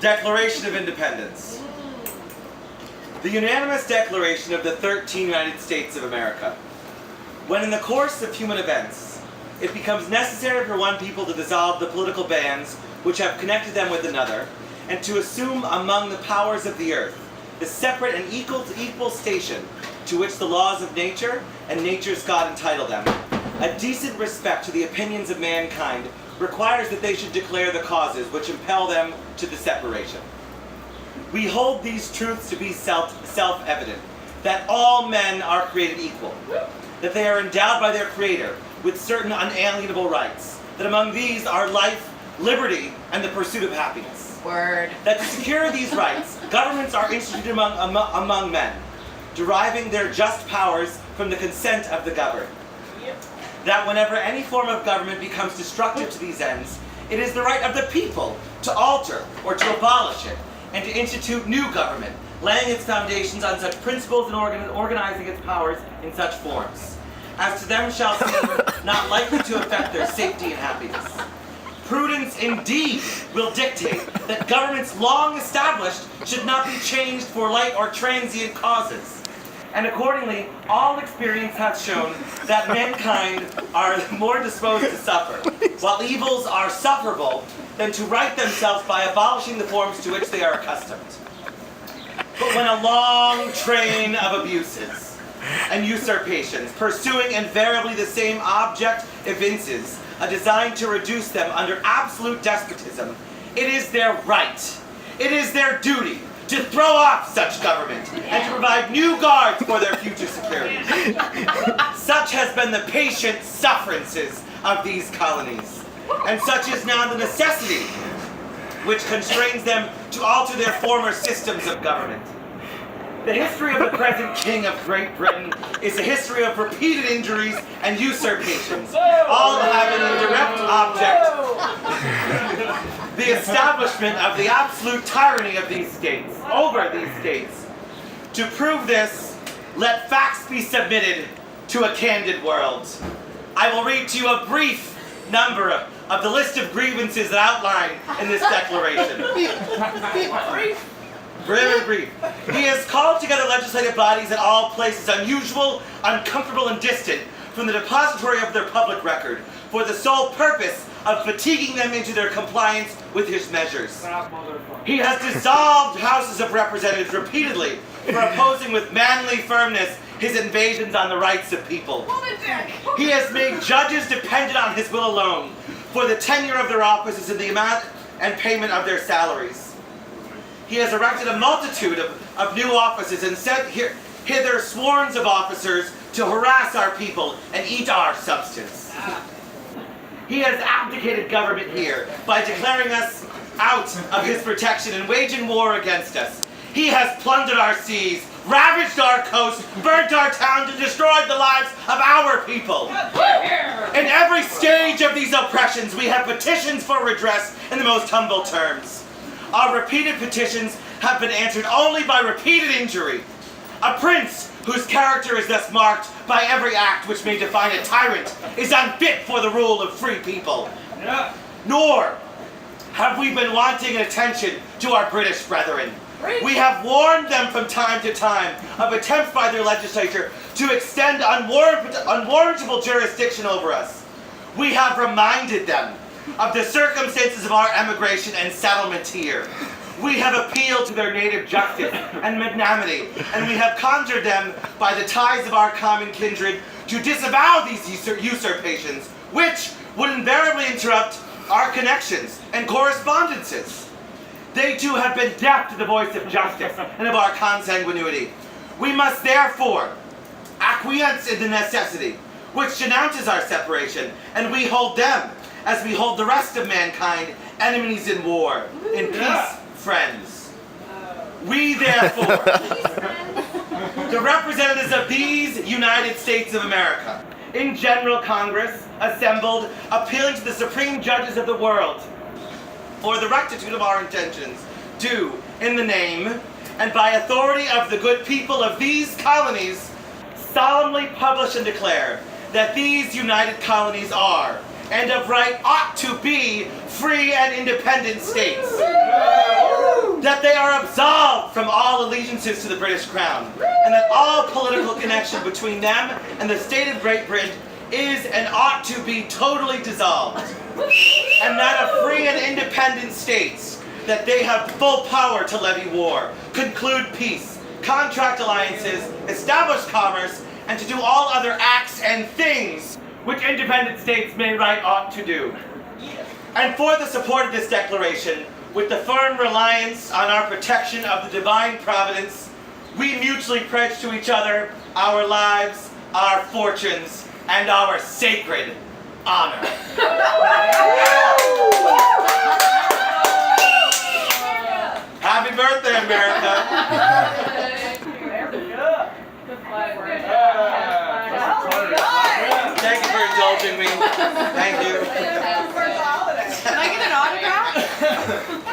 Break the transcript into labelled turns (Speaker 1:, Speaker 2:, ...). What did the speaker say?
Speaker 1: Declaration of Independence. The unanimous declaration of the 13 United States of America. When in the course of human events, it becomes necessary for one people to dissolve the political bands which have connected them with another, and to assume among the powers of the earth the separate and equal station to which the laws of nature and nature's God entitle them, a decent respect to the opinions of mankind requires that they should declare the causes which impel them to the separation. We hold these truths to be self-evident, that all men are created equal, that they are endowed by their Creator with certain unalienable rights, that among these are life, liberty, and the pursuit of happiness.
Speaker 2: Word.
Speaker 1: That to secure these rights, governments are instituted among men, deriving their just powers from the consent of the governed. That whenever any form of government becomes destructive to these ends, it is the right of the people to alter or to abolish it, and to institute new government, laying its foundations on such principles and organizing its powers in such forms, as to them shall seem not likely to affect their safety and happiness. Prudence indeed will dictate that governments long established should not be changed for light or transient causes. And accordingly, all experience hath shown that mankind are more disposed to suffer, while evils are sufferable, than to right themselves by abolishing the forms to which they are accustomed. But when a long train of abuses and usurpations, pursuing invariably the same object, evinces a design to reduce them under absolute despotism, it is their right, it is their duty, to throw off such government and to provide new guards for their future security. Such has been the patient sufferances of these colonies, and such is now the necessity which constrains them to alter their former systems of government. The history of the present King of Great Britain is a history of repeated injuries and usurpations, all having a direct object the establishment of the absolute tyranny of these states, over these states. To prove this, let facts be submitted to a candid world. I will read to you a brief number of the list of grievances that outline in this declaration. Very brief. He has called together legislative bodies at all places unusual, uncomfortable, and distant from the depository of their public record, for the sole purpose of fatiguing them into their compliance with his measures. He has dissolved houses of representatives repeatedly for opposing with manly firmness his invasions on the rights of people. He has made judges dependent on his will alone for the tenure of their offices and the amount and payment of their salaries. He has erected a multitude of new offices and sent hither swarms of officers to harass our people and eat our substance. He has abdicated government here by declaring us out of his protection and waging war against us. He has plundered our seas, ravaged our coast, burnt our towns, and destroyed the lives of our people. In every stage of these oppressions, we have petitions for redress in the most humble terms. Our repeated petitions have been answered only by repeated injury. A prince whose character is thus marked by every act which may define a tyrant is unfit for the rule of free people. Yeah. Nor have we been wanting attention to our British brethren. We have warned them from time to time of attempts by their legislature to extend unwarrantable jurisdiction over us. We have reminded them of the circumstances of our emigration and settlement here. We have appealed to their native justice and magnanimity, and we have conjured them by the ties of our common kindred to disavow these usurpations, which would invariably interrupt our connections and correspondences. They too have been deaf to the voice of justice and of our consanguinity. We must therefore acquiesce in the necessity which denounces our separation, and we hold them, as we hold the rest of mankind, enemies in war, in peace, friends. We therefore, the representatives of these United States of America, in General Congress, assembled, appealing to the supreme judges of the world, for the rectitude of our intentions, do, in the name and by authority of the good people of these colonies, solemnly publish and declare that these united colonies are, and of right ought to be, free and independent states. that they are absolved from all allegiances to the British Crown, and that all political connection between them and the state of Great Britain is and ought to be totally dissolved, and that of free and independent states, that they have full power to levy war, conclude peace, contract alliances, establish commerce, and to do all other acts and things which independent states may right ought to do. And for the support of this declaration, with the firm reliance on our protection of the divine providence, we mutually pledge to each other our lives, our fortunes, and our sacred honor. Happy birthday, America! Thank you for indulging me. Thank you.
Speaker 2: Can I get an autograph?